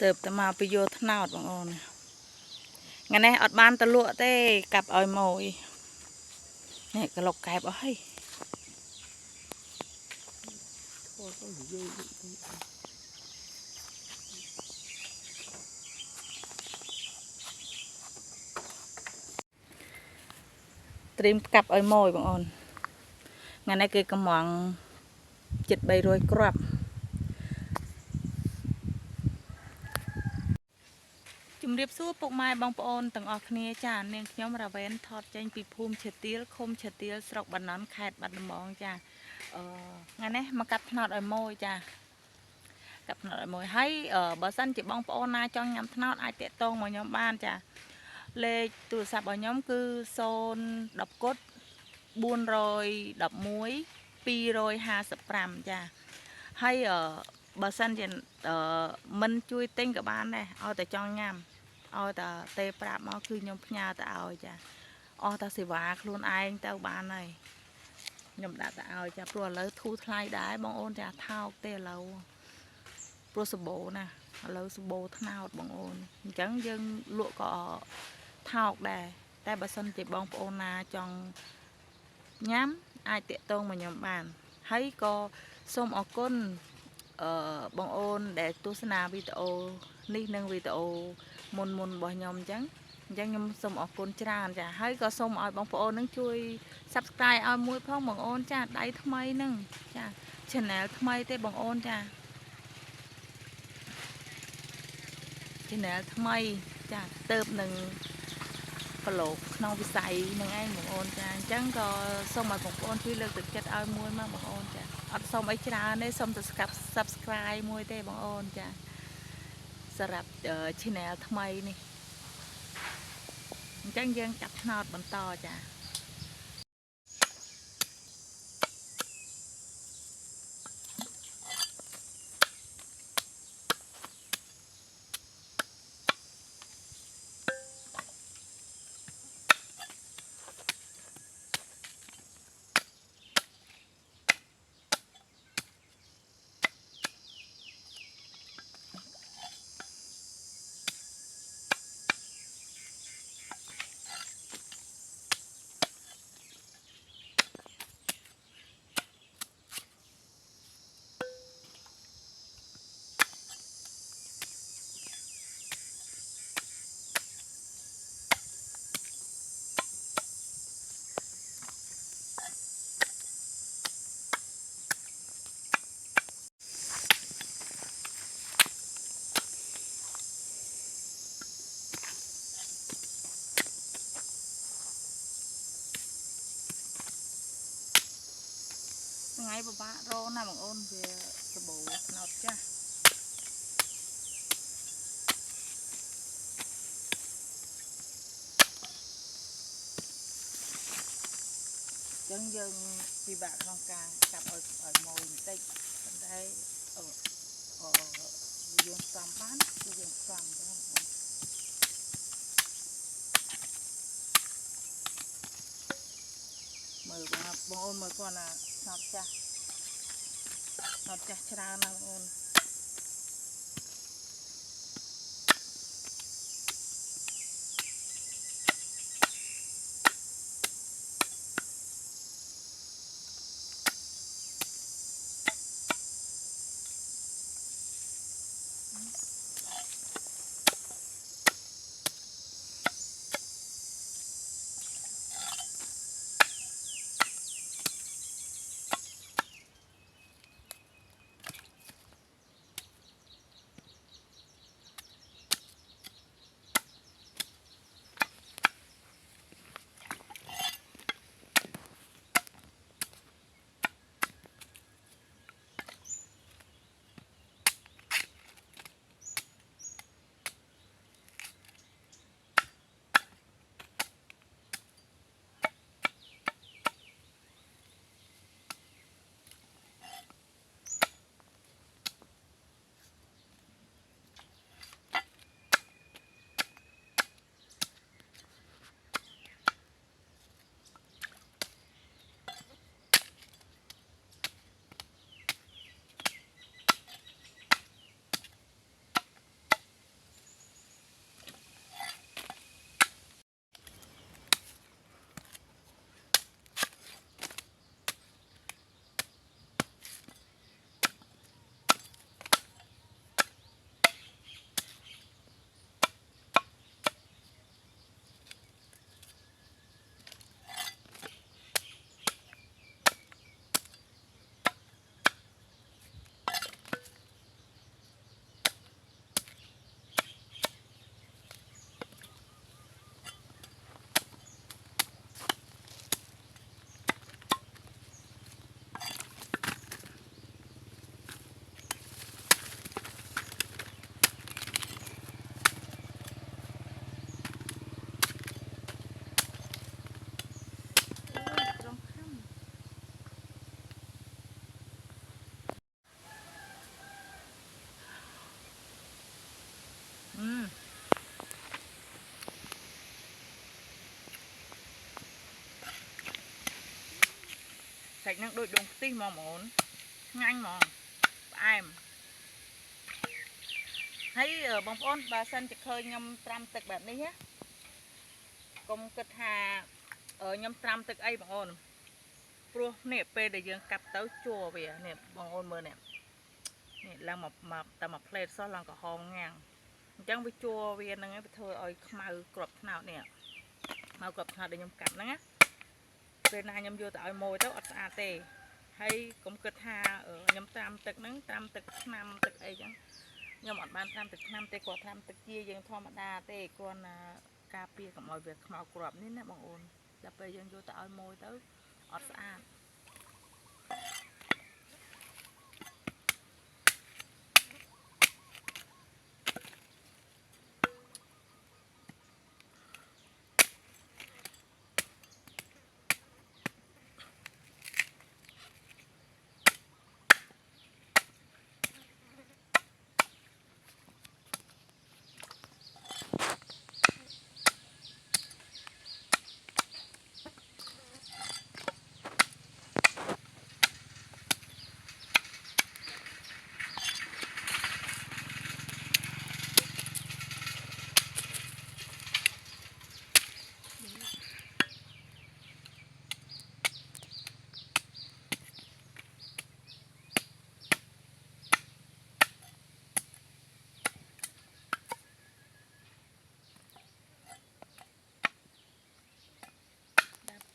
Tợp ta mà bây giờ thằng nào bằng ôn ngày nay ọt ban ta lụa tê cặp oi mồi này cái lộc kẹp ơi trim cặp oi mồi bằng ôn ngày nay cái cầm mỏng chật bay rồi crop chùm điệp xua bụng mai bong ôn từng ở kia cha nên nhóm ra ven thọt tranh bị phum chật tiết không chật tiết sọc bắn nón khẹt bắn mỏng cha ngày nay mà cặp nọt oi mồi cha cặp nọt oi mồi hay ở bờ sân chỉ bong ôn na cho nhắm nọt ai tệ tông mà nhóm ban cha lê từ sạp ở nhóm cứ xôn đập cốt buôn rồi đập muối pi rồi 50 cha hay ở bờ sân thì mình chui tinh các bạn này ao tại trong nhám ao tại tê prap nó cứ nhóm nhà tại ao cha ao ta sẽ vác luôn ai tao bạn này nhóm đã tại ao cha rồi lấy thu thay đái bông ôn cha thao tê lâu pro sô bồ nè lâu sô bồ thao bông ôn chẳng dân lụa có thao đè tay bờ sân chỉ bông ôn na trong nhám ai tiện tôn mà nhóm bàn thấy có xôm ở côn bông ôn để tu sna video ní nâng video môn môn bỏ nhóm chẳng chẳng nhóm xôm ở côn tràn chả thấy có xôm ở bông ôn nâng chui subscribe ở mũi phong bông ôn chả đáy thâm mây nâng chả channel thâm mây tê bông ôn chả channel thâm mây chả tớp nâng có lột nông bị say nâng ai bông ôn chả chẳng có xôm ở bông ôn phi lực thực chất ở mũi mà bông ôn chả xong ấy ra nên xong từ subscribe mua tê bằng ôn chaสำหรับchannel ថ្មីនេះអញ្ចឹងយើងចាប់ថ្នោតបន្តចាថ្ងៃពិបាករកណាបងអូនវាសបោថ្នោតចាស់ចឹងយើងពិបាកក្នុងការចាប់ឲ្យម៉ួយបន្តិចប៉ុន្តែយើងស្សំបានគឺយើងស្សំទៅមើលបងអូនមើលគាត់ណាស្នប់ចាស់ច្រើនណាបងអូន សាច់នឹងដូចដងខ្ទិះហ្មងបងអូនឆ្ងាញ់ហ្មងផ្អែមហើយបងប្អូនបើសិនជាឃើញខ្ញុំត្រាំទឹកបែបនេះណាកុំគិតថាខ្ញុំត្រាំទឹកអីបងអូនព្រោះនេះពេលដែលយើងកាប់ទៅជួវានេះបងអូនមើលនេះឡើងមកតែមួយផ្លេតសោះឡើងក្រហមងាំងអញ្ចឹងវាជួវាហ្នឹងវាធ្វើឲ្យខ្មៅគ្រាប់ថ្នោតនេះមកគ្រាប់ថ្នោតដែលខ្ញុំកាប់ហ្នឹងណាពេលណាខ្ញុំយកទៅឲ្យម៉ូយទៅអត់ស្អាតទេហើយកុំគិតថាខ្ញុំត្រាំទឹកហ្នឹងត្រាំទឹកថ្នាំទឹកអីចឹងខ្ញុំអត់បានត្រាំទឹកថ្នាំទេគាត់ត្រាំទឹកជាយើងធម្មតាទេគ្រាន់តែការពារកុំឲ្យវាខ្មៅគ្រាប់នេះណាបងអូនដល់ពេលយើងយកទៅឲ្យម៉ូយទៅអត់ស្អាត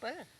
បើ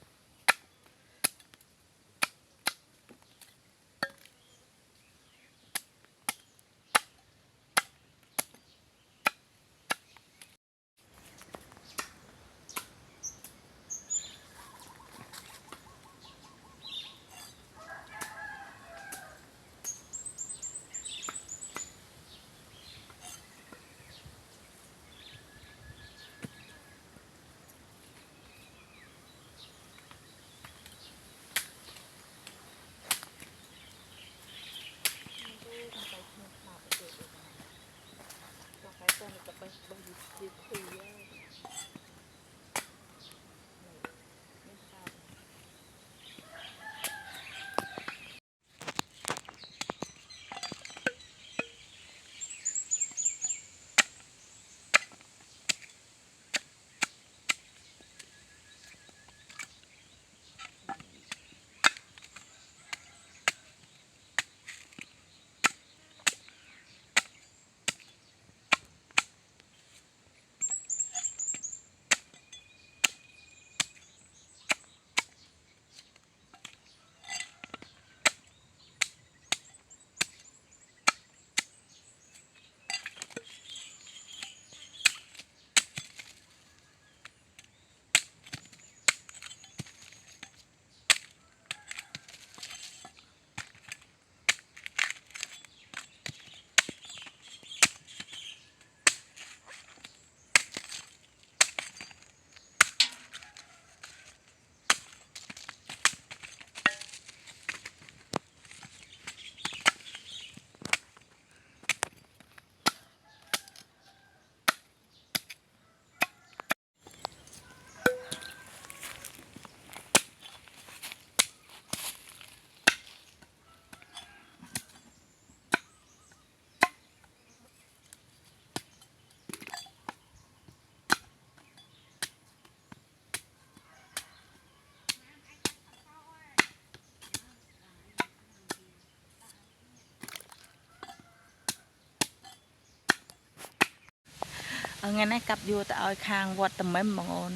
ថ្ងៃនេះកាប់យកទៅឲ្យខាងវត្តត្មឹមបងអូន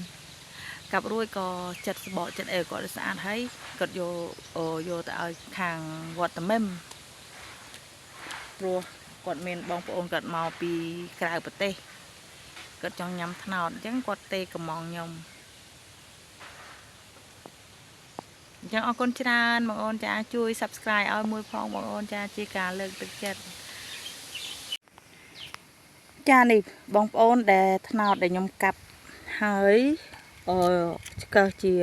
កាប់រួចក៏ចិត្តសបកចិត្តអីគាត់ស្អាតហើយគាត់យកទៅឲ្យខាងវត្តត្មឹមព្រោះគាត់មានបងប្អូនគាត់មកពីក្រៅប្រទេសគាត់ចង់ញ៉ាំត្នោតអញ្ចឹងគាត់ទេកំងខ្ញុំអញ្ចឹងអរគុណច្រើនបងអូនចាជួយ Subscribe ឲ្យមួយផងបងអូនចាជាការលើកទឹកចិត្តចានេះបងប្អូនដែលត្នោតដែលខ្ញុំកាប់ហើយឆ្កឹះជា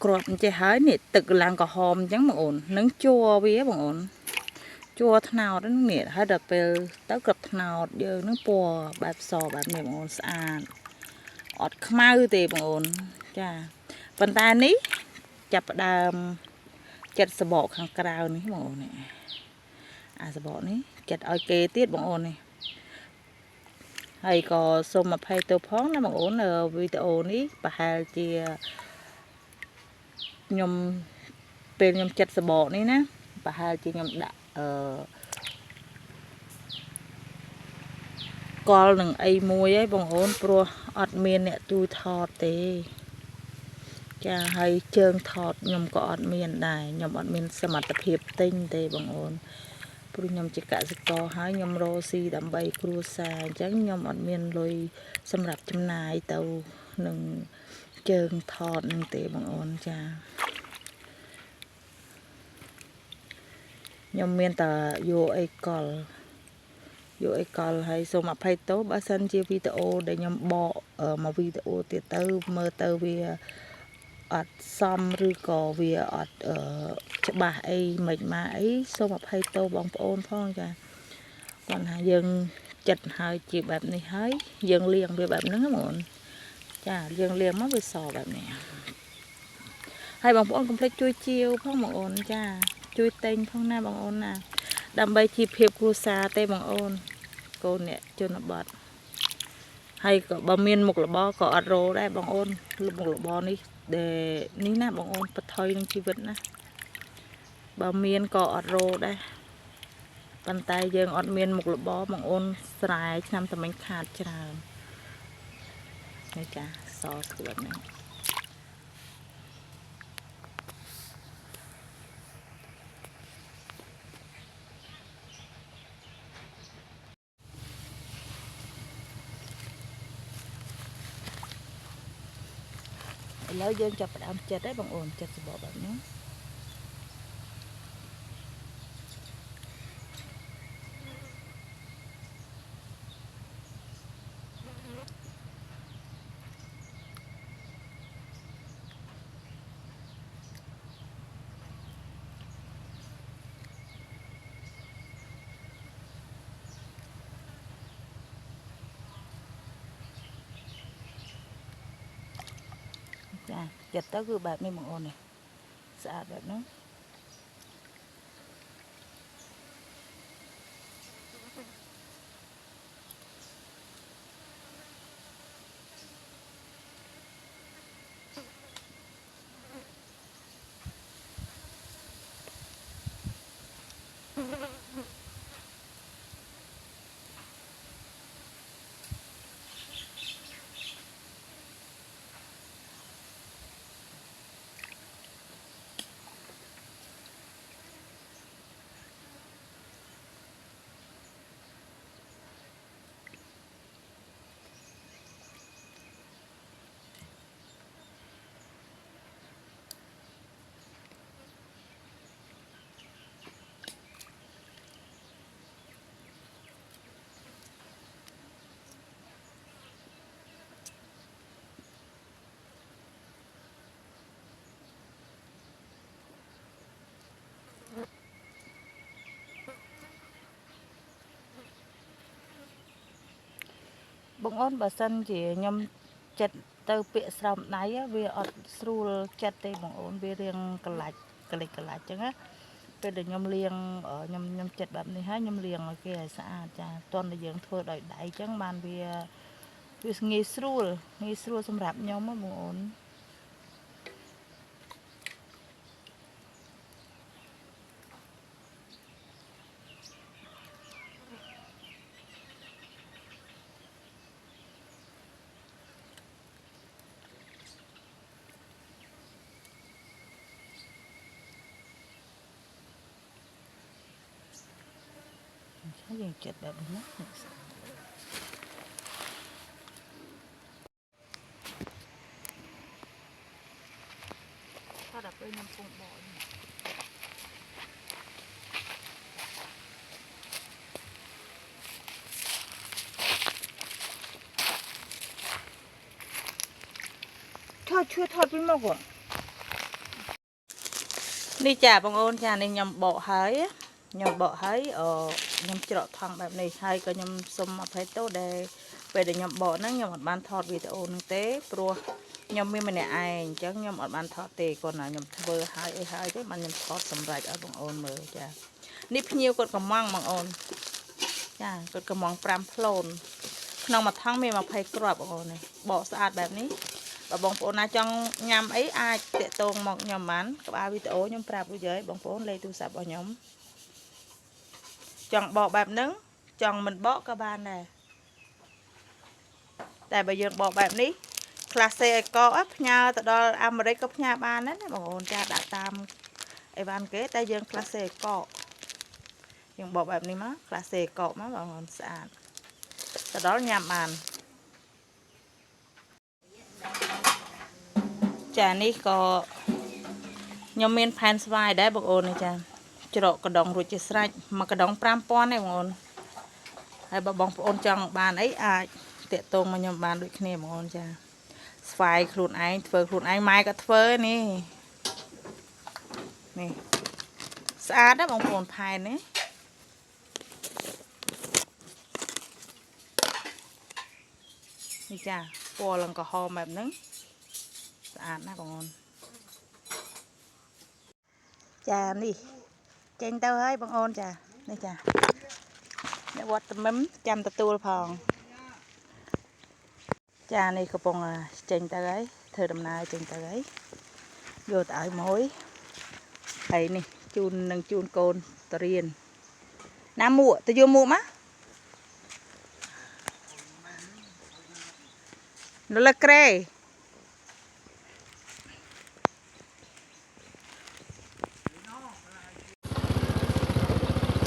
គ្រាប់អញ្ចេះហើយនេះទឹកឡើងក្រហមអញ្ចឹងបងអូននឹងជួវាបងអូនជួត្នោតហ្នឹងនេះហើយដល់ពេលទៅគ្រាប់ត្នោតយើងនឹងពណ៌បែបសបែបនេះបងអូនស្អាតអត់ខ្មៅទេបងអូនចាប៉ុន្តែនេះចាប់ផ្ដើម จัดสะบอกข้างกลางนี่បងអូននេះสะบอกនេះจัดឲ្យគេទៀតបងអូននេះហើយក៏សូមអភ័យទោសផងណាបងអូនវីដេអូនេះប្រហែលជាខ្ញុំពេលខ្ញុំចាត់សបកនេះណាប្រហែលជាខ្ញុំដាក់កលនឹងអីមួយហើយបងអូនព្រោះអត់មានអ្នកទូថតទេចាហើយជើងថតខ្ញុំក៏អត់មានដែរខ្ញុំអត់មានសមត្ថភាពទិញទេបងអូនព្រោះខ្ញុំជាកសិករហើយខ្ញុំរកស៊ីដើម្បីគ្រួសារអញ្ចឹងខ្ញុំអត់មានលុយសម្រាប់ចំណាយទៅនឹងជើងថតនឹងទេបងអូនចាខ្ញុំមានតែយកអីកលហើយសូមអភ័យទោសបើសិនជាវីដេអូដែលខ្ញុំបកមកវីដេអូទៀតទៅមើលទៅវាអត់សមឬក៏វាអត់ច្បាស់អីមិនម៉ាអីសូមអភ័យទោសបងប្អូនផងចាគាត់ថាយើងចិត្តហើយជាបែបនេះហើយយើងលាងវាបែបហ្នឹងហ្មងចាយើងលាងមកវាសបែបនេះហើយបងប្អូនកុំភ្លេចជួយជាវផងបងអូនចាជួយតែងផងណាបងអូនណាដើម្បីជីវភាពគ្រួសារទេបងអូនកូនអ្នកជនបទហើយក៏បើមានមុខរបរក៏អត់រោដែរបងអូនមុខរបរនេះដែលនេះណាបងអូនបថុយនឹងជីវិតណាបើមានក៏អត់រោដែរប៉ុន្តែយើងអត់មានមុខរបរបងអូនស្រែឆ្នាំតែមិនខាតច្រើនហើយចាសស្រួលណាស់ឥឡូវយើងចាប់ផ្ដើមចិត្តហើយបងអូនចិត្តសបកបែបនេះចាចិត្តទៅគឺបែបនេះបងអូននេះស្អាតបែបហ្នឹងបងអូនបើសិនជាខ្ញុំចិត្តទៅពាក្យស្រោមដៃវាអត់ស្រួលចិត្តទេបងអូនវារៀងកលាច់អញ្ចឹងណាពេលដែលខ្ញុំលាងខ្ញុំចិត្តបែបនេះហើយខ្ញុំលាងឲ្យគេឲ្យស្អាតចាតន់តែយើងធ្វើដោយដៃអញ្ចឹងបានវាងាយស្រួលសម្រាប់ខ្ញុំបងអូនយើងចិត្តបែបនេះណាថាដល់ពេលខ្ញុំពងបោជួយថតពីមកនេះចាបងអូនចានេះខ្ញុំបកហើយខ្ញុំច្រកថង់បែបនេះហើយក៏ខ្ញុំសុំអភ័យទោសដែល ពេលដែលខ្ញុំបកហ្នឹងខ្ញុំអត់បានថតវីដេអូហ្នឹងទេព្រោះខ្ញុំមានម្នាក់ឯងអញ្ចឹងខ្ញុំអត់បានថតទេគាត់ណាខ្ញុំធ្វើហើយអីហើយទេបានខ្ញុំថតសម្រាប់ឲ្យបងអូនមើលចានេះភ្ញៀវគាត់កំងបងអូនចាគាត់កំង5ផ្លូនក្នុងមួយថងមាន20គ្រាប់បងអូននេះបកស្អាតបែបនេះបើបងប្អូនណាចង់ញ៉ាំអីអាចតាក់ទងមកខ្ញុំបានក្បាលវីដេអូខ្ញុំប្រាប់រួចហើយបងប្អូនលេខទូរស័ព្ទរបស់ខ្ញុំចង់បកបែបហ្នឹងចង់មិនបកក៏បានដែរតែបើយើងបកបែបនេះក្លាសេឲ្យកកផ្ញើទៅដល់អាមេរិកក៏ផ្ញើបានដែរណាបងប្អូនចាដាក់តាមអីវ៉ាន់គេតែយើងក្លាសេឲ្យកកយើងបកបែបនេះមកក្លាសេឲ្យកកមកបងប្អូនស្អាតទៅដល់ញ៉ាំបានចានេះក៏ខ្ញុំមានផែនស្វាយដែរបងប្អូននេះចាច្រកកដងរួចជាស្រេចមួយកដង5000ទេបងប្អូនហើយបើបងប្អូនចង់បានអីអាចតាក់ទងមកខ្ញុំបានដូចគ្នាបងប្អូនចាស្វាយខ្លួនឯងធ្វើខ្លួនឯងម៉ែក៏ធ្វើនេះស្អាតណាបងប្អូនផែននេះនេះចាពណ៌ឡើងក្រហមបែបហ្នឹងស្អាតណាបងប្អូនចានេះចេញទៅហើយបងអូនចានេះចាអ្នកវត្តត្មឹមចាំទទួលផងចានេះកំពុងចេញទៅហើយធ្វើដំណើរចេញទៅហើយយកទៅឲ្យម៉ួយហើយនេះជូននឹងជូនកូនទៅរៀនណាមួកទៅយកមួកមកនៅលើក្រែ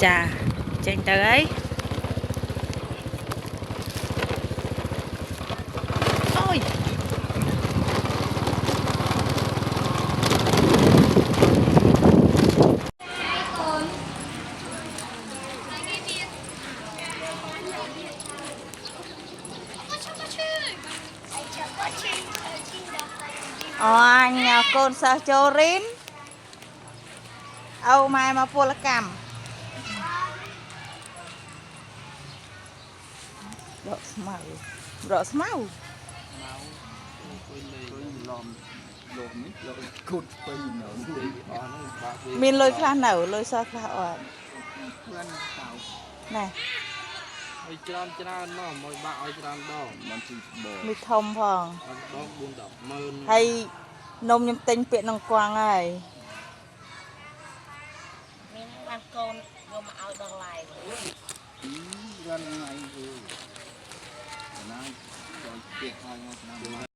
ចាចេញទៅហើយអូយអូអញកូនសិស្សចូលរៀនអូម៉ែមកពលកម្មរកស្មៅមានលុយខ្លះនៅលុយសោះខ្លះអត់ណែឲ្យច្រើនមកមកបាក់ឲ្យច្រើនដងមិនទីបងមានធំផងដង4-100000ហើយនំខ្ញុំទិញពាក្យនឹងគួងហើយមានបានកូនយកមកឲ្យដល់ឡាយរនថ្ងៃគឺណាដល់ពាក្យឲ្យមក